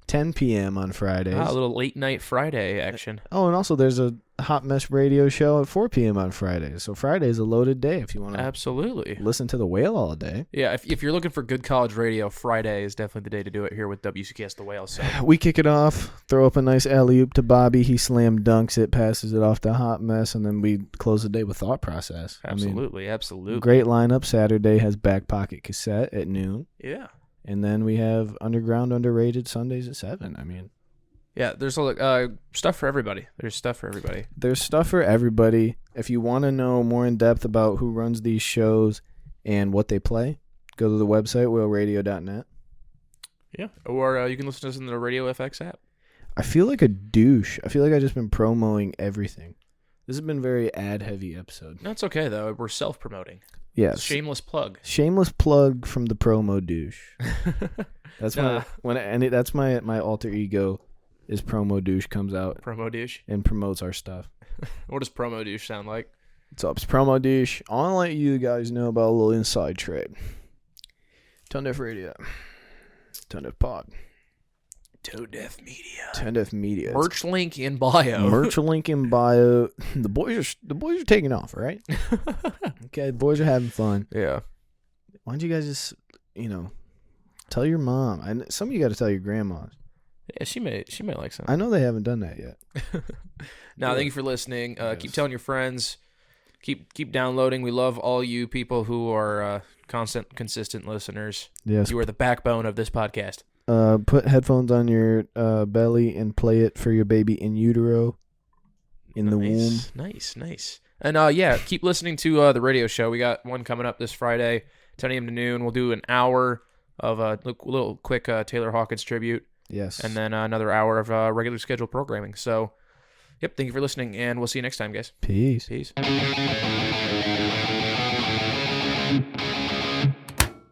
Speaker 1: 10 p.m. on Fridays.
Speaker 2: A little late night Friday action.
Speaker 1: Oh, and also there's a Hot Mess radio show at 4 p.m. on Fridays. So Friday's a loaded day if you want to
Speaker 2: Absolutely
Speaker 1: listen to the Whale all day.
Speaker 2: Yeah, if you're looking for good college radio, Friday is definitely the day to do it here with WCKS The Whale. So
Speaker 1: we kick it off, throw up a nice alley-oop to Bobby. He slam dunks it, passes it off to Hot Mess, and then we close the day with Thought Process.
Speaker 2: Absolutely.
Speaker 1: Great lineup. Saturday has Back Pocket Cassette at noon.
Speaker 2: Yeah.
Speaker 1: And then we have Underground Underrated Sundays at 7.
Speaker 2: Yeah, there's stuff for everybody. There's stuff for everybody.
Speaker 1: There's stuff for everybody. If you want to know more in depth about who runs these shows and what they play, go to the website, whaleradio.net.
Speaker 2: Yeah, or you can listen to us in the Radio FX app.
Speaker 1: I feel like a douche. I feel like I've just been promoting everything. This has been a very ad-heavy episode.
Speaker 2: That's okay, though. We're self-promoting.
Speaker 1: Yes.
Speaker 2: Shameless plug.
Speaker 1: Shameless plug from the promo douche. That's that's my alter ego is promo douche comes out.
Speaker 2: Promo douche.
Speaker 1: And promotes our stuff.
Speaker 2: What does promo douche sound like?
Speaker 1: What's up? It's promo douche. I want to let you guys know about a little inside trade. Tone Deaf Radio. Tone Deaf Pod.
Speaker 2: Tone Deaf Media.
Speaker 1: Tone Deaf Media.
Speaker 2: Merch link in bio.
Speaker 1: Merch link in bio. The boys are taking off, right? Okay, the boys are having fun.
Speaker 2: Yeah.
Speaker 1: Why don't you guys just, tell your mom? And some of you got to tell your grandmas.
Speaker 2: Yeah, she may like some.
Speaker 1: I know they haven't done that yet.
Speaker 2: No, thank you for listening. Yes. Keep telling your friends. Keep downloading. We love all you people who are consistent listeners.
Speaker 1: Yes.
Speaker 2: You are the backbone of this podcast.
Speaker 1: Put headphones on your belly and play it for your baby in utero, in the womb.
Speaker 2: Nice. And keep listening to the radio show. We got one coming up this Friday, 10 a.m. to noon. We'll do an hour of a little quick Taylor Hawkins tribute.
Speaker 1: Yes.
Speaker 2: And then another hour of regular scheduled programming. So, thank you for listening, and we'll see you next time, guys.
Speaker 1: Peace.
Speaker 2: Peace.